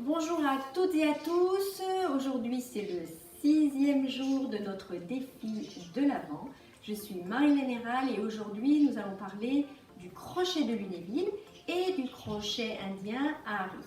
Bonjour à toutes et à tous. Aujourd'hui, c'est le 6e jour de notre défi de l'Avent. Je suis Marie-Hélène Héral et aujourd'hui, nous allons parler du crochet de Lunéville et du crochet indien à Harry.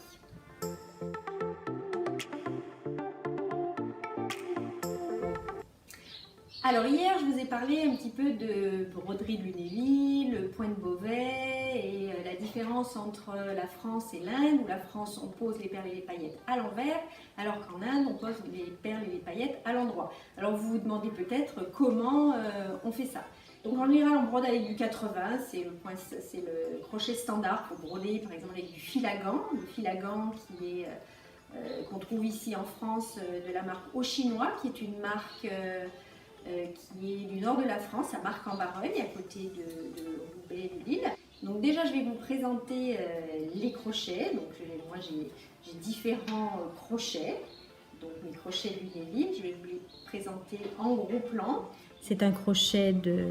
Alors hier, je vous ai parlé un petit peu de broderie de Lunéville, le point de Beauvais et la différence entre la France et l'Inde, où la France on pose les perles et les paillettes à l'envers, alors qu'en Inde on pose les perles et les paillettes à l'endroit. Alors vous vous demandez peut-être comment on fait ça. Donc en général on brode avec du 80, c'est le crochet standard pour broder par exemple avec du fil à gants, le fil à gants qui est qu'on trouve ici en France de la marque Auchinois, qui est une marque qui est du nord de la France, à Marc-en-Barœul, à côté de Roubaix et de Lille. Donc déjà, je vais vous présenter les crochets. Donc moi, j'ai différents crochets. Donc mes crochets de Lunéville, je vais vous les présenter en gros plan. C'est un crochet de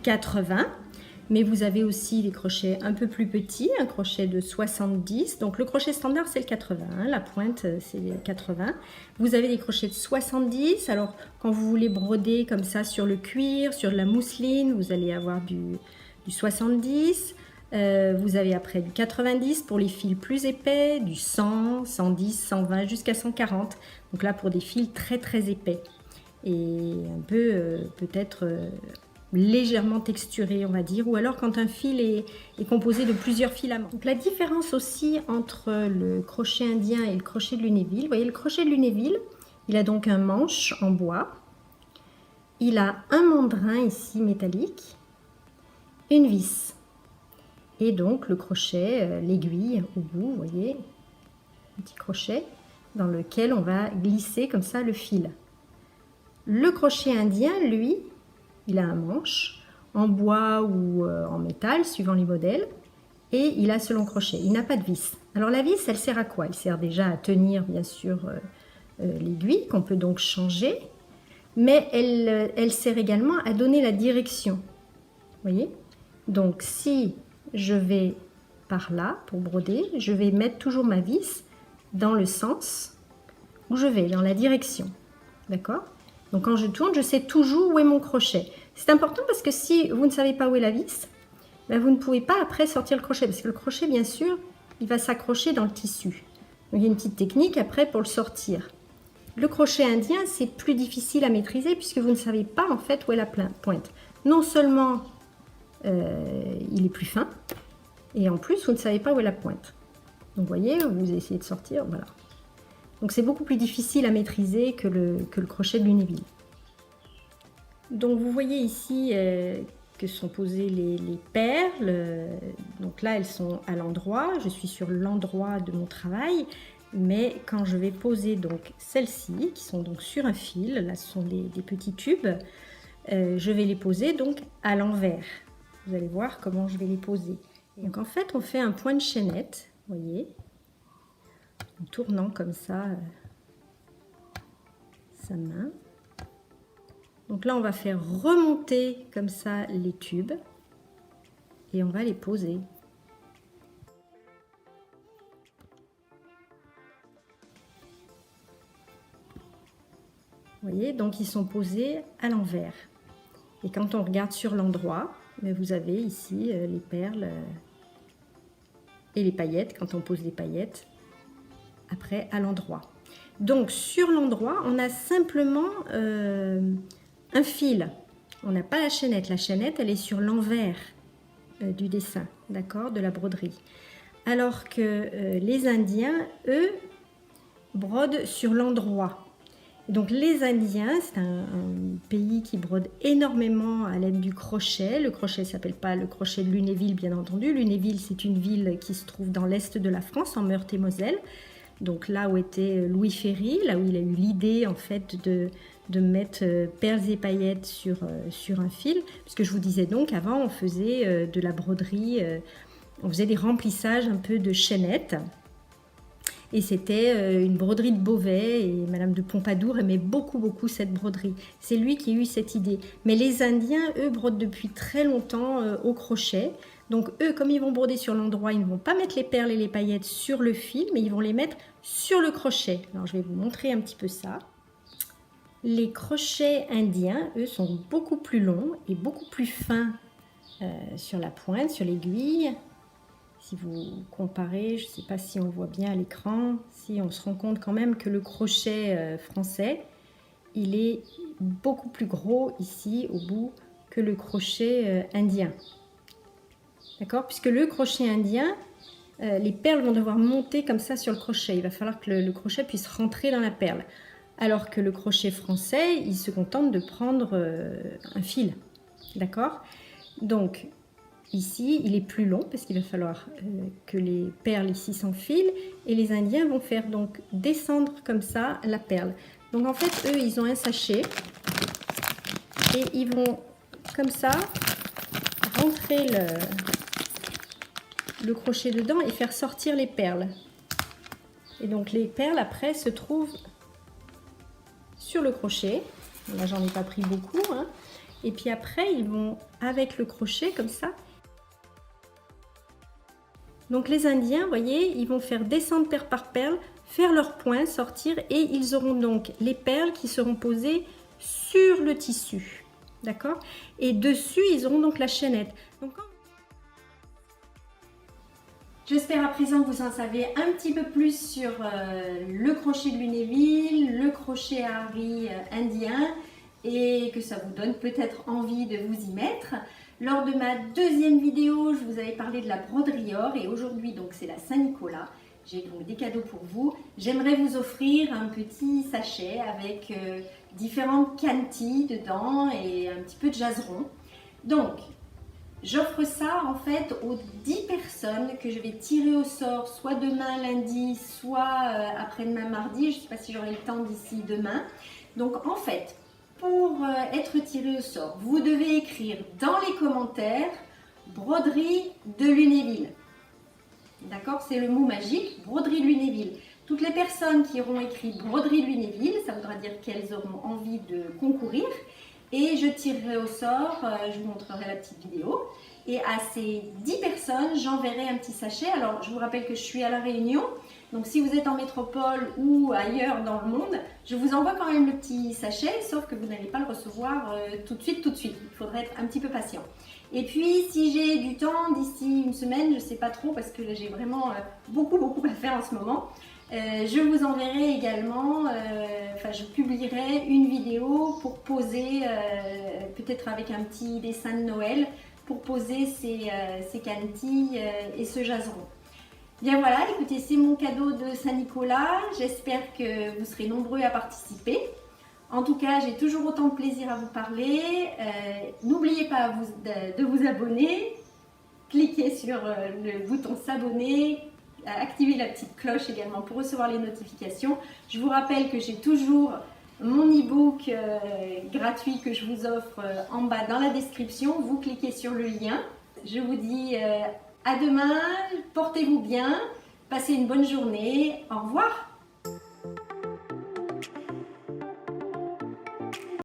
80. Mais vous avez aussi des crochets un peu plus petits, un crochet de 70. Donc le crochet standard, c'est le 80, hein, la pointe, c'est le 80. Vous avez des crochets de 70. Alors quand vous voulez broder comme ça sur le cuir, sur de la mousseline, vous allez avoir du 70. Vous avez après du 90 pour les fils plus épais, du 100, 110, 120 jusqu'à 140. Donc là pour des fils très très épais et un peu peut-être légèrement texturé, on va dire, ou alors quand un fil est composé de plusieurs filaments. Donc la différence aussi entre le crochet indien et le crochet de Lunéville, vous voyez le crochet de Lunéville, il a donc un manche en bois, il a un mandrin ici métallique, une vis, et donc le crochet, l'aiguille au bout, vous voyez, un petit crochet dans lequel on va glisser comme ça le fil. Le crochet indien, lui, il a un manche en bois ou en métal, suivant les modèles, et il a ce long crochet. Il n'a pas de vis. Alors la vis, elle sert à quoi? Elle sert déjà à tenir, bien sûr, l'aiguille, qu'on peut donc changer, mais elle sert également à donner la direction. Vous voyez? Donc si je vais par là, pour broder, je vais mettre toujours ma vis dans le sens où je vais, dans la direction. D'accord? Donc quand je tourne, je sais toujours où est mon crochet. C'est important parce que si vous ne savez pas où est la vis, ben vous ne pouvez pas après sortir le crochet. Parce que le crochet, bien sûr, il va s'accrocher dans le tissu. Donc il y a une petite technique après pour le sortir. Le crochet indien, c'est plus difficile à maîtriser puisque vous ne savez pas en fait où est la pointe. Non seulement il est plus fin, et en plus vous ne savez pas où est la pointe. Donc vous voyez, vous essayez de sortir, voilà. Donc c'est beaucoup plus difficile à maîtriser que le crochet de Lunéville. Donc vous voyez ici que sont posées les perles. Donc là elles sont à l'endroit, je suis sur l'endroit de mon travail. Mais quand je vais poser donc celles-ci, qui sont donc sur un fil, là ce sont des petits tubes, je vais les poser donc à l'envers. Vous allez voir comment je vais les poser. Donc en fait on fait un point de chaînette, vous voyez, en tournant comme ça sa main. Donc là on va faire remonter comme ça les tubes et on va les poser. Vous voyez, donc ils sont posés à l'envers. Et quand on regarde sur l'endroit, vous avez ici les perles et les paillettes, quand on pose les paillettes, après à l'endroit. Donc sur l'endroit, on a simplement un fil. On n'a pas la chaînette. La chaînette, elle est sur l'envers du dessin, d'accord, de la broderie. Alors que les Indiens, eux, brodent sur l'endroit. Donc les Indiens, c'est un pays qui brode énormément à l'aide du crochet. Le crochet ne s'appelle pas le crochet de Lunéville, bien entendu. Lunéville, c'est une ville qui se trouve dans l'est de la France, en Meurthe-et-Moselle. Donc là où était Louis Ferry, là où il a eu l'idée en fait de mettre perles et paillettes sur un fil. Parce que je vous disais donc, avant on faisait de la broderie, on faisait des remplissages un peu de chaînettes. Et c'était une broderie de Beauvais et Madame de Pompadour aimait beaucoup cette broderie. C'est lui qui a eu cette idée. Mais les Indiens, eux, brodent depuis très longtemps au crochet Donc eux, comme ils vont broder sur l'endroit, ils ne vont pas mettre les perles et les paillettes sur le fil, mais ils vont les mettre sur le crochet. Alors je vais vous montrer un petit peu ça. Les crochets indiens, eux, sont beaucoup plus longs et beaucoup plus fins sur la pointe, sur l'aiguille. Si vous comparez, je ne sais pas si on voit bien à l'écran, si on se rend compte quand même que le crochet français, il est beaucoup plus gros ici au bout que le crochet indien. D'accord? Puisque le crochet indien, les perles vont devoir monter comme ça sur le crochet. Il va falloir que le crochet puisse rentrer dans la perle. Alors que le crochet français, il se contente de prendre un fil. D'accord? Donc, ici, il est plus long parce qu'il va falloir que les perles ici s'enfilent. Et les Indiens vont faire donc descendre comme ça la perle. Donc, en fait, eux, ils ont un sachet. Et ils vont, comme ça, rentrer le crochet dedans et faire sortir les perles. Et donc, les perles, après, se trouvent sur le crochet. Là, j'en ai pas pris beaucoup, hein. Et puis après, ils vont, avec le crochet, comme ça. Donc les Indiens, vous voyez, ils vont faire descendre perle par perle, faire leur point, sortir, et ils auront donc les perles qui seront posées sur le tissu. D'accord? Et dessus, ils auront donc la chaînette. Donc, j'espère à présent que vous en savez un petit peu plus sur le crochet de Lunéville, le crochet Ari indien, et que ça vous donne peut-être envie de vous y mettre. Lors de ma deuxième vidéo, je vous avais parlé de la broderie or, et aujourd'hui donc c'est la Saint-Nicolas. J'ai donc des cadeaux pour vous. J'aimerais vous offrir un petit sachet avec différentes cantilles dedans et un petit peu de jaseron. Donc, j'offre ça en fait aux 10 personnes que je vais tirer au sort, soit demain lundi, soit après-demain mardi. Je ne sais pas si j'aurai le temps d'ici demain. Donc en fait, pour être tiré au sort, vous devez écrire dans les commentaires broderie de Lunéville. D'accord? C'est le mot magique, broderie de Lunéville. Toutes les personnes qui auront écrit broderie de Lunéville, ça voudra dire qu'elles auront envie de concourir. Et je tirerai au sort, je vous montrerai la petite vidéo. Et à ces 10 personnes, j'enverrai un petit sachet. Alors, je vous rappelle que je suis à La Réunion. Donc, si vous êtes en métropole ou ailleurs dans le monde, je vous envoie quand même le petit sachet, sauf que vous n'allez pas le recevoir tout de suite. Il faudra être un petit peu patient. Et puis, si j'ai du temps d'ici une semaine, je ne sais pas trop parce que là, j'ai vraiment beaucoup à faire en ce moment. Je vous enverrai également, je publierai une vidéo pour poser, peut-être avec un petit dessin de Noël, pour poser ces cantilles et ce jaseron. Bien voilà, écoutez, c'est mon cadeau de Saint-Nicolas. J'espère que vous serez nombreux à participer. En tout cas, j'ai toujours autant de plaisir à vous parler. N'oubliez pas de vous abonner. Cliquez sur le bouton s'abonner. Activez la petite cloche également pour recevoir les notifications. Je vous rappelle que j'ai toujours mon e-book gratuit que je vous offre en bas dans la description. Vous cliquez sur le lien. Je vous dis à demain, portez-vous bien, passez une bonne journée. Au revoir.